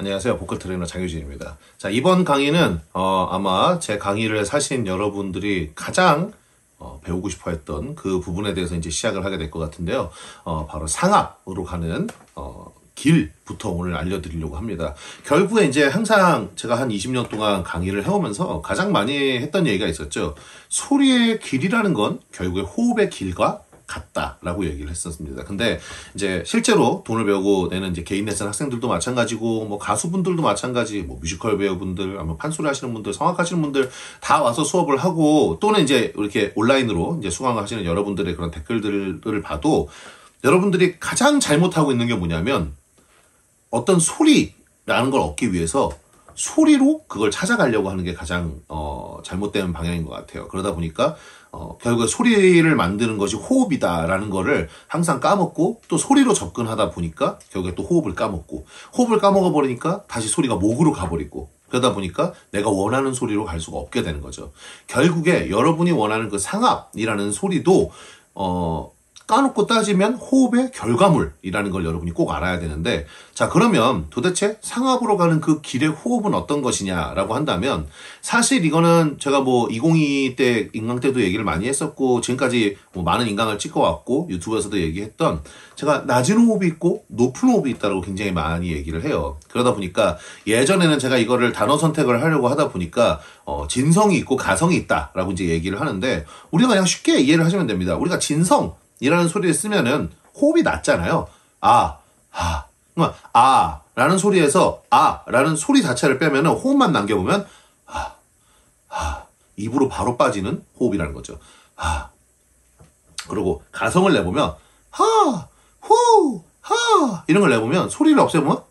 안녕하세요. 보컬 트레이너 장유진입니다. 자, 이번 강의는 아마 제 강의를 사신 여러분들이 가장 배우고 싶어 했던 그 부분에 대해서 이제 시작을 하게 될 것 같은데요. 바로 상압으로 가는 길부터 오늘 알려드리려고 합니다. 결국에 이제 항상 제가 한 20년 동안 강의를 해오면서 가장 많이 했던 얘기가 있었죠. 소리의 길이라는 건 결국에 호흡의 길과 같다라고 얘기를 했었습니다. 근데 이제 실제로 돈을 배우고 내는 이제 개인 레슨 학생들도 마찬가지고, 뭐 가수분들도 마찬가지, 뭐 뮤지컬 배우분들, 아니면 판소리 하시는 분들, 성악하시는 분들 다 와서 수업을 하고, 또는 이제 이렇게 온라인으로 이제 수강하시는 여러분들의 그런 댓글들을 봐도 여러분들이 가장 잘못하고 있는 게 뭐냐면 어떤 소리라는 걸 얻기 위해서 소리로 그걸 찾아가려고 하는 게 가장 잘못된 방향인 것 같아요. 그러다 보니까 결국에 소리를 만드는 것이 호흡이다라는 거를 항상 까먹고, 또 소리로 접근하다 보니까 결국에 또 호흡을 까먹고, 호흡을 까먹어 버리니까 다시 소리가 목으로 가버리고, 그러다 보니까 내가 원하는 소리로 갈 수가 없게 되는 거죠. 결국에 여러분이 원하는 그 상압이라는 소리도 까놓고 따지면 호흡의 결과물이라는 걸 여러분이 꼭 알아야 되는데, 자, 그러면 도대체 상압으로 가는 그 길의 호흡은 어떤 것이냐라고 한다면, 사실 이거는 제가 뭐 2022 때 인강 때도 얘기를 많이 했었고, 지금까지 뭐 많은 인강을 찍어왔고 유튜브에서도 얘기했던, 제가 낮은 호흡이 있고 높은 호흡이 있다고 굉장히 많이 얘기를 해요. 그러다 보니까 예전에는 제가 이거를 단어 선택을 하려고 하다 보니까 진성이 있고 가성이 있다라고 이제 얘기를 하는데, 우리가 그냥 쉽게 이해를 하시면 됩니다. 우리가 진성 이라는 소리를 쓰면은 호흡이 낮잖아요. 라는 소리에서 라는 소리 자체를 빼면은 호흡만 남겨보면 입으로 바로 빠지는 호흡이라는 거죠. 그리고 가성을 내보면 이런 걸 내보면, 소리를 없애보면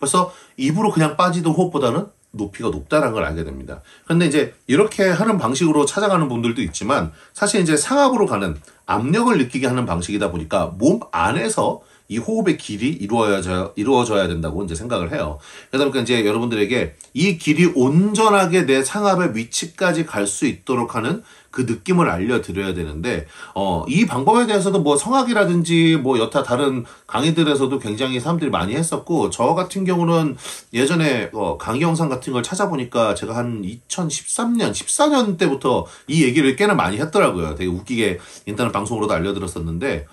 벌써 입으로 그냥 빠지던 호흡보다는 높이가 높다는 걸 알게 됩니다. 그런데 이제 이렇게 하는 방식으로 찾아가는 분들도 있지만, 사실 이제 상압으로 가는 압력을 느끼게 하는 방식이다 보니까 몸 안에서 이 호흡의 길이 이루어져야 된다고 이제 생각을 해요. 그러다 보니까 이제 여러분들에게 이 길이 온전하게 내 상압의 위치까지 갈 수 있도록 하는 그 느낌을 알려드려야 되는데, 이 방법에 대해서도 뭐 성악이라든지 뭐 여타 다른 강의들에서도 굉장히 사람들이 많이 했었고, 저 같은 경우는 예전에 강의 영상 같은 걸 찾아보니까 제가 한 2013년, 14년 때부터 이 얘기를 꽤나 많이 했더라고요. 되게 웃기게 인터넷 방송으로도 알려드렸었는데,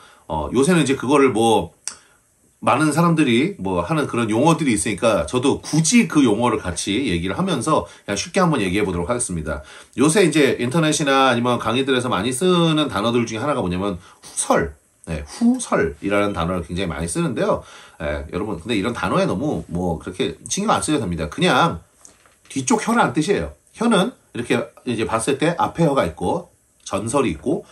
요새는 이제 그거를 뭐 많은 사람들이 뭐 하는 그런 용어들이 있으니까 저도 굳이 그 용어를 같이 얘기를 하면서 그냥 쉽게 한번 얘기해 보도록 하겠습니다. 요새 이제 인터넷이나 아니면 강의들에서 많이 쓰는 단어들 중에 하나가 뭐냐면 후설, 후설이라는 단어를 굉장히 많이 쓰는데요. 여러분, 근데 이런 단어에 너무 뭐 그렇게 신경 안 쓰셔도 됩니다. 그냥 뒤쪽 혀라는 뜻이에요. 혀는 이렇게 이제 봤을 때 앞에 혀가 있고 전설이 있고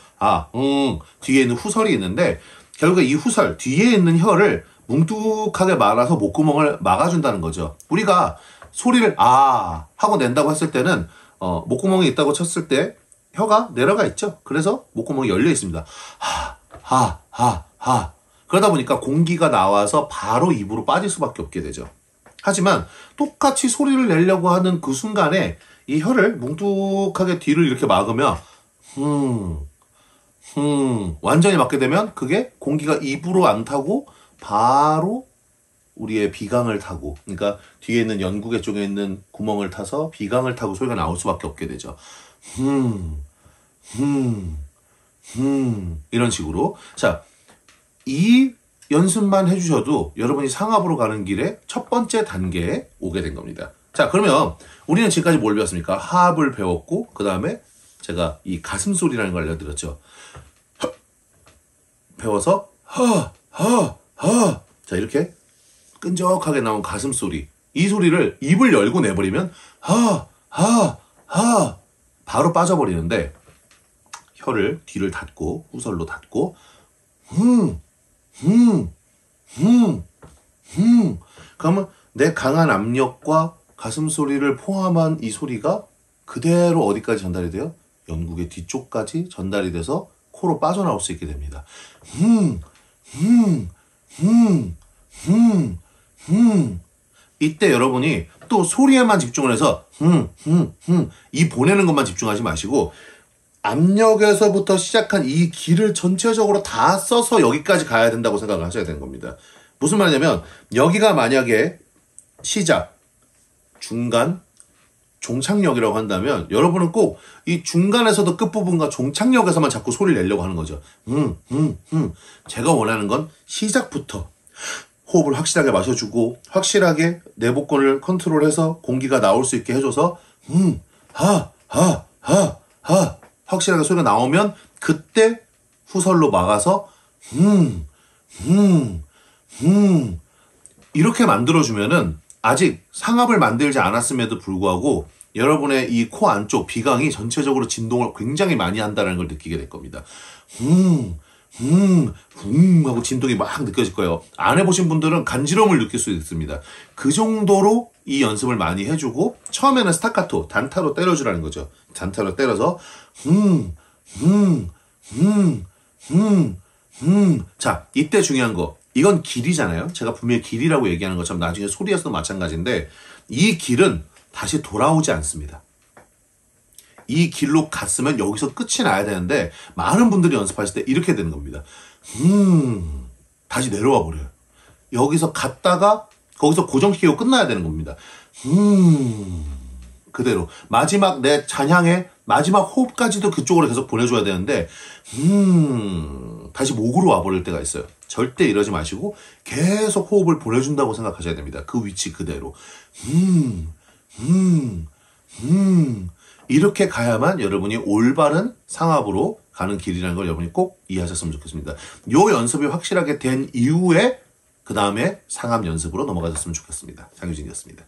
뒤에 있는 후설이 있는데, 결국에 이 후설 뒤에 있는 혀를 뭉툭하게 말아서 목구멍을 막아준다는 거죠. 우리가 소리를 하고 낸다고 했을 때는 목구멍이 있다고 쳤을 때 혀가 내려가 있죠. 그래서 목구멍이 열려 있습니다. 그러다 보니까 공기가 나와서 바로 입으로 빠질 수밖에 없게 되죠. 하지만 똑같이 소리를 내려고 하는 그 순간에 이 혀를 뭉툭하게 뒤를 이렇게 막으면 완전히 막게 되면 그게 공기가 입으로 안 타고 바로 우리의 비강을 타고, 그러니까 뒤에 있는 연구개 쪽에 있는 구멍을 타서 비강을 타고 소리가 나올 수밖에 없게 되죠. 이런 식으로. 자, 이 연습만 해주셔도 여러분이 상압으로 가는 길에 첫 번째 단계에 오게 된 겁니다. 자, 그러면 우리는 지금까지 뭘 배웠습니까? 하압을 배웠고, 그 다음에 제가 이 가슴 소리라는 걸 알려드렸죠. 배워서 자, 이렇게 끈적하게 나온 가슴 소리, 이 소리를 입을 열고 내버리면 바로 빠져버리는데, 혀를 뒤를 닫고 후설로 닫고 그러면 내 강한 압력과 가슴 소리를 포함한 이 소리가 그대로 어디까지 전달이 돼요? 연구의 뒤쪽까지 전달이 돼서 코로 빠져나올 수 있게 됩니다. 이때 여러분이 또 소리에만 집중을 해서 이 보내는 것만 집중하지 마시고, 압력에서부터 시작한 이 길을 전체적으로 다 써서 여기까지 가야 된다고 생각을 하셔야 되는 겁니다. 무슨 말이냐면 여기가 만약에 시작, 중간, 종착역이라고 한다면 여러분은 꼭 이 중간에서도 끝부분과 종착역에서만 자꾸 소리를 내려고 하는 거죠. 제가 원하는 건 시작부터 호흡을 확실하게 마셔주고 확실하게 내복권을 컨트롤해서 공기가 나올 수 있게 해줘서 확실하게 소리가 나오면 그때 후설로 막아서 이렇게 만들어주면은 아직 상압을 만들지 않았음에도 불구하고 여러분의 이 코 안쪽 비강이 전체적으로 진동을 굉장히 많이 한다는 걸 느끼게 될 겁니다. 하고 진동이 막 느껴질 거예요. 안 해보신 분들은 간지러움을 느낄 수 있습니다. 그 정도로 이 연습을 많이 해주고 처음에는 스타카토, 단타로 때려주라는 거죠. 단타로 때려서 자, 이때 중요한 거. 이건 길이잖아요. 제가 분명히 길이라고 얘기하는 것처럼 나중에 소리에서도 마찬가지인데 이 길은 다시 돌아오지 않습니다. 이 길로 갔으면 여기서 끝이 나야 되는데 많은 분들이 연습하실 때 이렇게 되는 겁니다. 다시 내려와 버려요. 여기서 갔다가 거기서 고정시키고 끝나야 되는 겁니다. 그대로 마지막 내 잔향의 마지막 호흡까지도 그쪽으로 계속 보내줘야 되는데 다시 목으로 와버릴 때가 있어요. 절대 이러지 마시고 계속 호흡을 보내준다고 생각하셔야 됩니다. 그 위치 그대로 이렇게 가야만 여러분이 올바른 상압으로 가는 길이라는 걸 여러분이 꼭 이해하셨으면 좋겠습니다. 요 연습이 확실하게 된 이후에 그 다음에 상압 연습으로 넘어가셨으면 좋겠습니다. 장유진이었습니다.